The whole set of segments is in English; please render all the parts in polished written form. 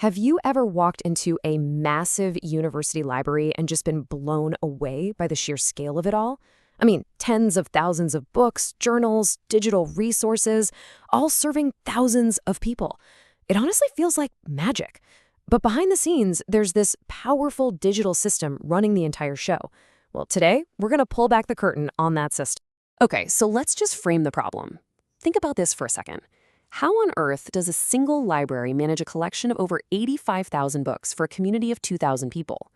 Have you ever walked into a massive university library and just been blown away by the sheer scale of it all? I mean, tens of thousands of books, journals, digital resources, all serving thousands of people. It honestly feels like magic. But behind the scenes, there's this powerful digital system running the entire show. Well, today, we're going to pull back the curtain on that system. Okay, so let's just frame the problem. Think about this for a second. How on earth does a single library manage a collection of over 85,000 books for a community of 2,000 people?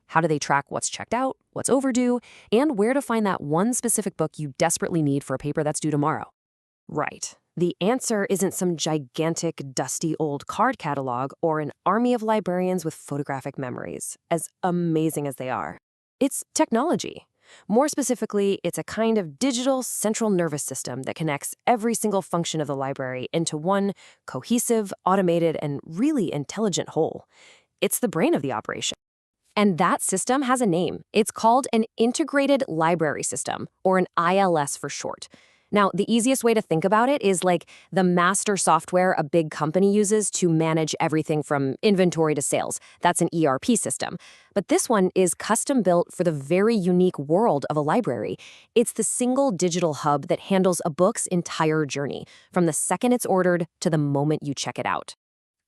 How do they track what's checked out, what's overdue, and where to find that one specific book you desperately need for a paper that's due tomorrow? Right. The answer isn't some gigantic, dusty old card catalog or an army of librarians with photographic memories, as amazing as they are. It's technology. More specifically, it's a kind of digital central nervous system that connects every single function of the library into one cohesive, automated, and really intelligent whole. It's the brain of the operation. And that system has a name. It's called an Integrated Library System, or an ILS for short. Now, the easiest way to think about it is like the master software a big company uses to manage everything from inventory to sales. That's an ERP system. But this one is custom built for the very unique world of a library. It's the single digital hub that handles a book's entire journey, from the second it's ordered to the moment you check it out.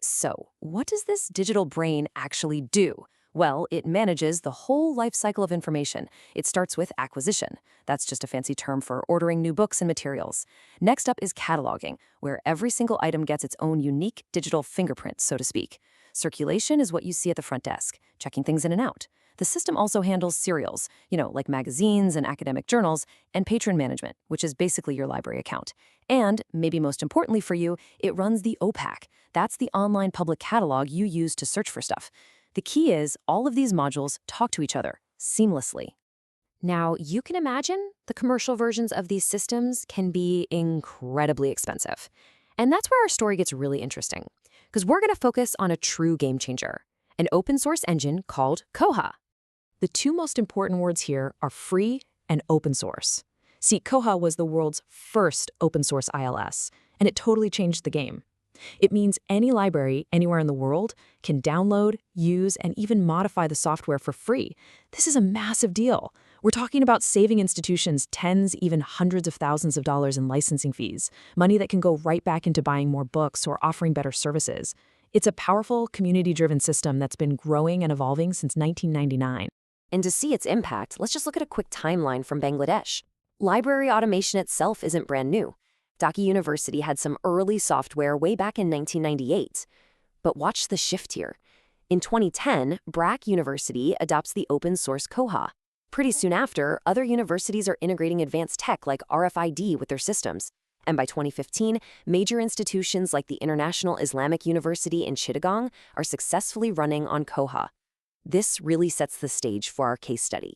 So, what does this digital brain actually do? Well, it manages the whole life cycle of information. It starts with acquisition. That's just a fancy term for ordering new books and materials. Next up is cataloging, where every single item gets its own unique digital fingerprint, so to speak. Circulation is what you see at the front desk, checking things in and out. The system also handles serials, like magazines and academic journals, and patron management, which is basically your library account. And, maybe most importantly for you, it runs the OPAC. That's the online public catalog you use to search for stuff. The key is all of these modules talk to each other seamlessly. Now, you can imagine the commercial versions of these systems can be incredibly expensive. And that's where our story gets really interesting, because we're going to focus on a true game changer, an open source engine called Koha. The two most important words here are free and open source. See, Koha was the world's first open source ILS, and it totally changed the game. It means any library anywhere in the world can download, use, and even modify the software for free. This is a massive deal. We're talking about saving institutions tens, even hundreds of thousands of dollars in licensing fees, money that can go right back into buying more books or offering better services. It's a powerful, community-driven system that's been growing and evolving since 1999. And to see its impact, let's just look at a quick timeline from Bangladesh. Library automation itself isn't brand new. Dhaka University had some early software way back in 1998. But watch the shift here. In 2010, BRAC University adopts the open source Koha. Pretty soon after, other universities are integrating advanced tech like RFID with their systems. And by 2015, major institutions like the International Islamic University in Chittagong are successfully running on Koha. This really sets the stage for our case study.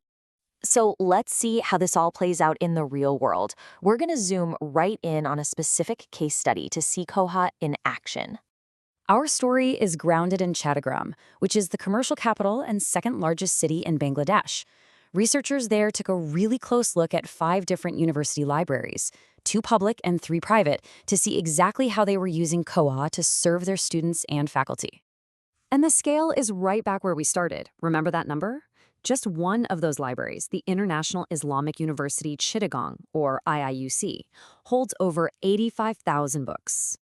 So let's see how this all plays out in the real world. We're going to zoom right in on a specific case study to see Koha in action. Our story is grounded in Chittagong, which is the commercial capital and second largest city in Bangladesh. Researchers there took a really close look at 5 different university libraries, 2 public and 3 private, to see exactly how they were using Koha to serve their students and faculty. And the scale is right back where we started. Remember that number? Just one of those libraries, the International Islamic University Chittagong, or IIUC, holds over 85,000 books.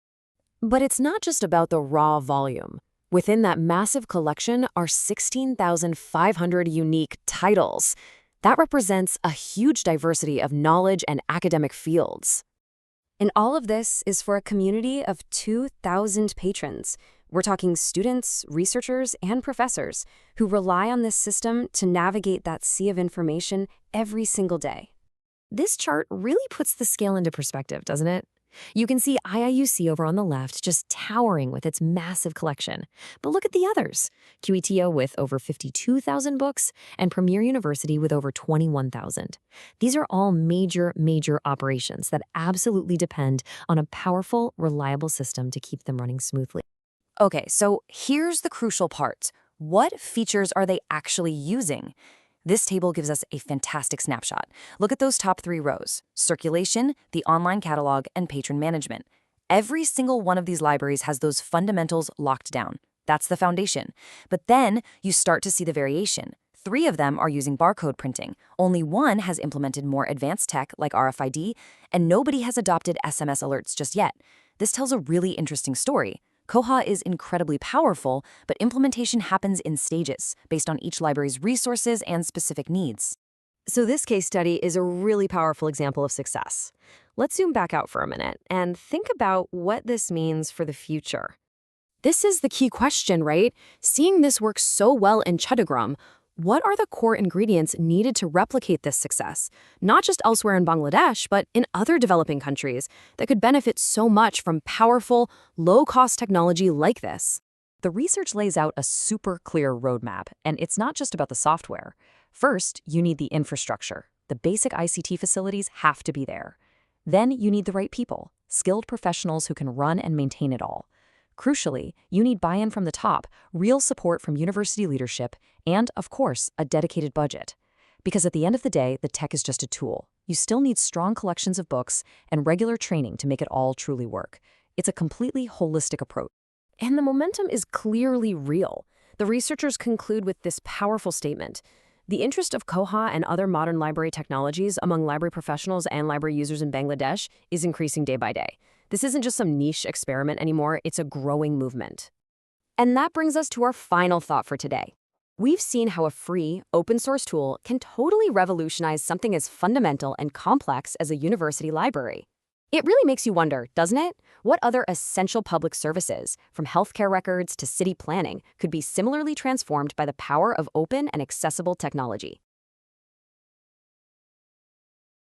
But it's not just about the raw volume. Within that massive collection are 16,500 unique titles. That represents a huge diversity of knowledge and academic fields. And all of this is for a community of 2,000 patrons. We're talking students, researchers, and professors who rely on this system to navigate that sea of information every single day. This chart really puts the scale into perspective, doesn't it? You can see IIUC over on the left just towering with its massive collection. But look at the others. QETO with over 52,000 books and Premier University with over 21,000. These are all major operations that absolutely depend on a powerful, reliable system to keep them running smoothly. Okay, so here's the crucial part. What features are they actually using? This table gives us a fantastic snapshot. Look at those top 3 rows: circulation, the online catalog, and patron management. Every single one of these libraries has those fundamentals locked down. That's the foundation. But then you start to see the variation. 3 of them are using barcode printing. Only 1 has implemented more advanced tech like RFID, and nobody has adopted SMS alerts just yet. This tells a really interesting story. Koha is incredibly powerful, but implementation happens in stages, based on each library's resources and specific needs. So this case study is a really powerful example of success. Let's zoom back out for a minute and think about what this means for the future. This is the key question, right? Seeing this work so well in Chattagram, what are the core ingredients needed to replicate this success? Not just elsewhere in Bangladesh, but in other developing countries that could benefit so much from powerful, low-cost technology like this. The research lays out a super clear roadmap, and it's not just about the software. First, you need the infrastructure. The basic ICT facilities have to be there. Then you need the right people, skilled professionals who can run and maintain it all. Crucially, you need buy-in from the top, real support from university leadership, and, of course, a dedicated budget. Because at the end of the day, the tech is just a tool. You still need strong collections of books and regular training to make it all truly work. It's a completely holistic approach. And the momentum is clearly real. The researchers conclude with this powerful statement. The interest of Koha and other modern library technologies among library professionals and library users in Bangladesh is increasing day by day. This isn't just some niche experiment anymore, it's a growing movement. And that brings us to our final thought for today. We've seen how a free, open-source tool can totally revolutionize something as fundamental and complex as a university library. It really makes you wonder, doesn't it? What other essential public services, from healthcare records to city planning, could be similarly transformed by the power of open and accessible technology?